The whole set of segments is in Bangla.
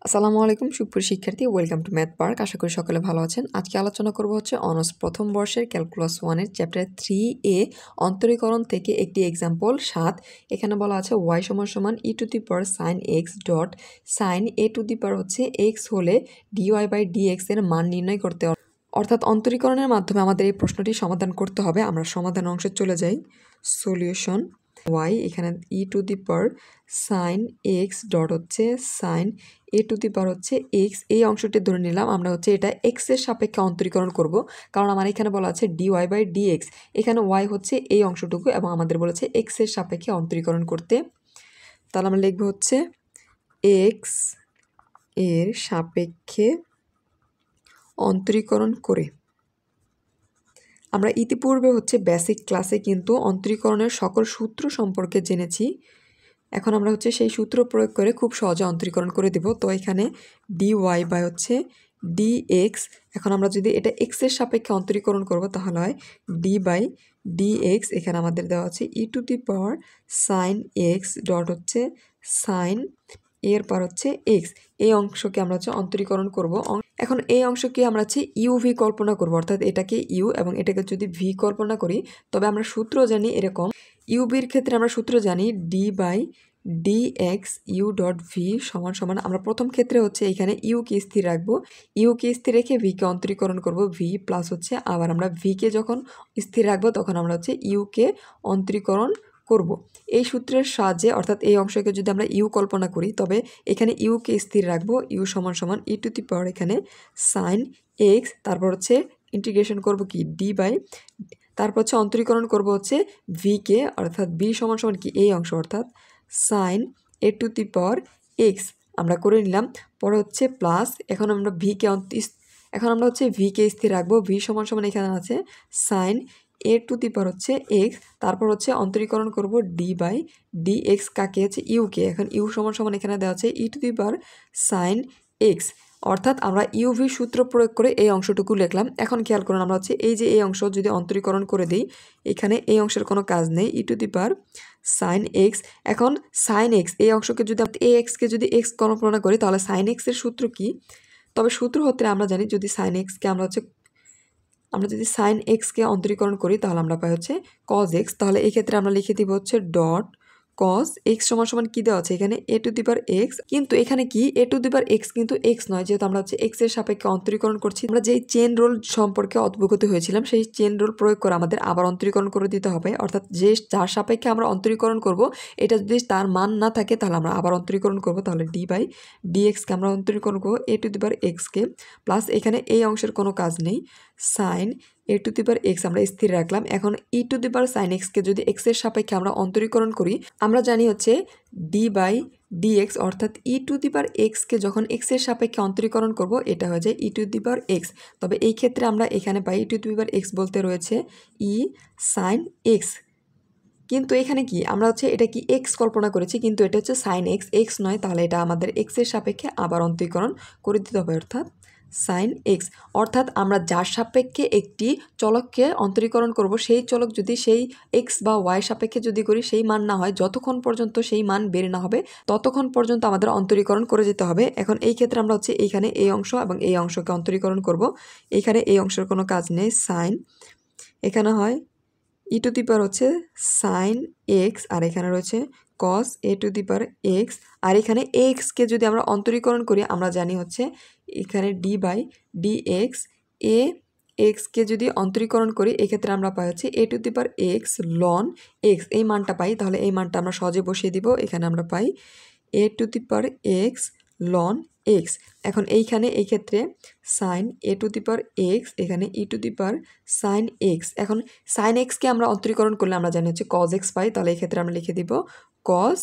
আসসালামু আলাইকুম সুপ্রিয় শিক্ষার্থী, ওয়েলকাম টু ম্যাথ পার্ক। আশা করি সকলে ভালো আছেন। আজকে আলোচনা করব অনার্স প্রথম বর্ষের ক্যালকুলাস 1-এর চ্যাপ্টার 3A অন্তরীকরণ থেকে একটি এক্সাম্পল 7। এখানে বলা আছে y = e two the power sin x dot sin a two the power x হলে dy/dx এর মান নির্ণয় করতে। অর্থাৎ অন্তরীকরণের মাধ্যমে আমাদের এই প্রশ্নটি সমাধান করতে হবে। আমরা সমাধান অংশে চলে যাই। সলিউশন y এখানে e two the power sin x dot sin a two the power x এই অংশটি ধরে নিলাম আমরা এটা x এর সাপেক্ষে অন্তরীকরণ করব, কারণ আমার এখানে বলা আছে dy/dx। এখানে y এই অংশটুকু এবং আমাদের বলেছে x এর সাপেক্ষে অন্তরীকরণ করতে। তাহলে আমরা লিখব x এর সাপেক্ষে অন্তরীকরণ করে। আমরা ইতিপূর্বে বেসিক ক্লাসে কিন্তু অন্তরীকরণের সকল সূত্র সম্পর্কে জেনেছি। এখন আমরা সেই সূত্র প্রয়োগ করে খুব সহজে অন্তরীকরণ করে দেব। তো এখানে dy/dx, এখন আমরা যদি এটা x এর সাপেক্ষে অন্তরীকরণ করব তাহলে হয় d/dx। এখানে আমাদের দেওয়া আছে e two the power sin x dot sin এর পর x। এই অংশকে আমরা অন্তরীকরণ করব। এখন এই অংশকে আমরা ইউভি কল্পনা করব, অর্থাৎ এটাকে ইউ এবং এটাকে যদি ভি কল্পনা করি তবে আমরা সূত্র জানি এরকম। ইউবির ক্ষেত্রে আমরা সূত্র জানি d/dx ইউ ডট ভি সমান সমান, আমরা প্রথম ক্ষেত্রে এখানে ইউকে স্থির রাখবো। ইউকে স্থির রেখে ভিকে অন্তরীকরণ করব, ভি প্লাস আবার আমরা ভিকে যখন স্থির রাখবো তখন আমরা ইউকে অন্তরীকরণ করব। এই সূত্রের সাহায্যে, অর্থাৎ এই অংশকে যদি আমরা ইউ কল্পনা করি তবে এখানে ইউকে স্থির রাখবো, ইউ সমান সমান ই টু দি পাওয়ার এখানে সাইন এক্স, তারপর ইন্টিগ্রেশন করব কি d/, তারপর অন্তরীকরণ করব ভিকে, অর্থাৎ বি সমান সমান কি এই অংশ, অর্থাৎ sine A to the power X আমরা করে নিলাম। পরে প্লাস, এখন আমরা ভিকে স্থির রাখবো, ভি সমান সমান এখানে আছে sine A to the power X, তারপর অন্তরীকরণ করব d/dx কাকে ইউকে। এখন ইউ সমান সমান এখানে দেওয়া আছে e to the power sine x, অর্থাৎ আমরা ইউভি সূত্র প্রয়োগ করে এই অংশটুকু লিখলাম। এখন খেয়াল করুন, আমরা এই অংশ যদি অন্তরীকরণ করে দিই, এখানে এই অংশের কোনো কাজ নেই, e to the power sine x. এখন সাইন এক্স এই অংশকে যদি এই এক্সকে যদি এক্স কল্পনা করি তাহলে সাইন এক্সের সূত্র কি? তবে সূত্র আমরা জানি যদি সাইন এক্সকে আমরা যদি সাইন এক্সকে অন্তরীকরণ করি তাহলে আমরা পাই কজ এক্স। তাহলে এই ক্ষেত্রে আমরা লিখে দিব ডট কজ এক্স সমান সমান কি দেওয়া আছে এখানে এ টু দি পাওয়ার এক্স, কিন্তু এখানে কি এ টু দি পাওয়ার এক্স কিন্তু এক্স নয়, যেহেতু আমরা এক্স এর সাপেক্ষে অন্তরীকরণ করছি। আমরা যেই চেন রুল সম্পর্কে অবগত হয়েছিলাম সেই চেন রুল প্রয়োগ করে আমাদের আবার অন্তরীকরণ করে দিতে হবে, অর্থাৎ যার সাপেক্ষে আমরা অন্তরীকরণ করব এটা যদি তার মান না থাকে তাহলে আমরা আবার অন্তরীকরণ করব। তাহলে d/dxকে আমরা অন্তরীকরণ করবো এ টু দি পাওয়ার এক্সকে, প্লাস এখানে এই অংশের কোনো কাজ নেই, sine A to the power X আমরা স্থির রাখলাম। এখন ই টু দি পাওয়ার সাইন এক্সকে যদি এক্স এর সাপেক্ষে আমরা অন্তরীকরণ করি, আমরা জানি d/dx, অর্থাৎ ই টু দি পাওয়ার এক্সকে যখন এক্স এর সাপেক্ষে অন্তরীকরণ করব এটা হয়ে যায় ই টু দি পাওয়ার এক্স। তবে এই ক্ষেত্রে আমরা এখানে পাই ই টু দি পাওয়ার এক্স বলতে রয়েছে ই সাইন এক্স, কিন্তু এখানে কি আমরা এটা কি এক্স কল্পনা করেছি, কিন্তু এটা সাইন এক্স, এক্স নয়। তাহলে এটা আমাদের এক্স এর সাপেক্ষে আবার অন্তরীকরণ করে দিতে হবে, অর্থাৎ সাইন এক্স। অর্থাৎ আমরা যার সাপেক্ষে একটি চলককে অন্তরীকরণ করব সেই চলক যদি সেই এক্স বা ওয়াই সাপেক্ষে যদি করি সেই মান না হয়, যতক্ষণ পর্যন্ত সেই মান বের না হবে ততক্ষণ পর্যন্ত আমাদের অন্তরীকরণ করে যেতে হবে। এখন এই ক্ষেত্রে আমরা এইখানে এই অংশ এবং এই অংশকে অন্তরীকরণ করব। এইখানে এই অংশের কোনো কাজ নেই, সাইন এখানে হয় e to the power sine x, আর এখানে রয়েছে কস e to the power x. আর এখানে এক্সকে যদি আমরা অন্তরীকরণ করি আমরা জানি এখানে d/dx, এ এক্সকে যদি অন্তরীকরণ করি এক্ষেত্রে আমরা পাই e to the power x ln x, এই মানটা পাই। তাহলে এই মানটা আমরা সহজে বসিয়ে দিব, এখানে আমরা পাই e to the power x ln x. এখন এইখানে এই ক্ষেত্রে sine A to the power x, এখানে e to the power sine x. এখন সাইন এক্সকে আমরা অন্তরীকরণ করলে আমরা জানি কজ এক্স পাই, তাহলে এই ক্ষেত্রে আমরা লিখে দিব কজ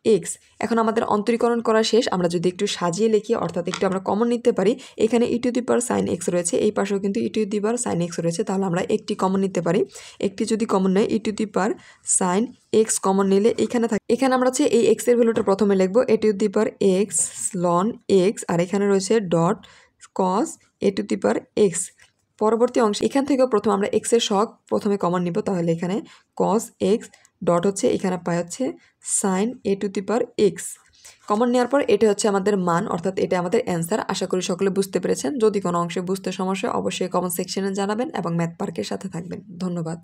এক্স। এখন আমাদের অন্তরীকরণ করা শেষ। আমরা যদি একটু সাজিয়ে লিখি, অর্থাৎ একটু আমরা কমন নিতে পারি, এখানে e to the power sine x রয়েছে, এই পাশেও কিন্তু e to the power sine x রয়েছে, তাহলে আমরা একটি কমন নিতে পারি। একটি যদি কমন নেয় e to the power sine x common নিলে এখানে থাকে, এখানে আমরা এই এক্স এর ভ্যালুটা প্রথমে লিখবো e to the power x ln x, আর এখানে রয়েছে dot cos e to the power x. পরবর্তী অংশ এখান থেকে প্রথমে আমরা এক্স এর সহগ প্রথমে কমন নিব, তাহলে এখানে কস এক্স ডট এখানে পাই sine A to the power x. Common নেওয়ার পর এটা হচ্ছে আমাদের মান, অর্থাৎ এটা আমাদের অ্যান্সার। আশা করি সকলে বুঝতে পেরেছেন। যদি কোনো অংশে বুঝতে সমস্যা হয় অবশ্যই কমেন্ট সেকশনে জানাবেন এবং ম্যাথ পার্কের সাথে থাকবেন। ধন্যবাদ।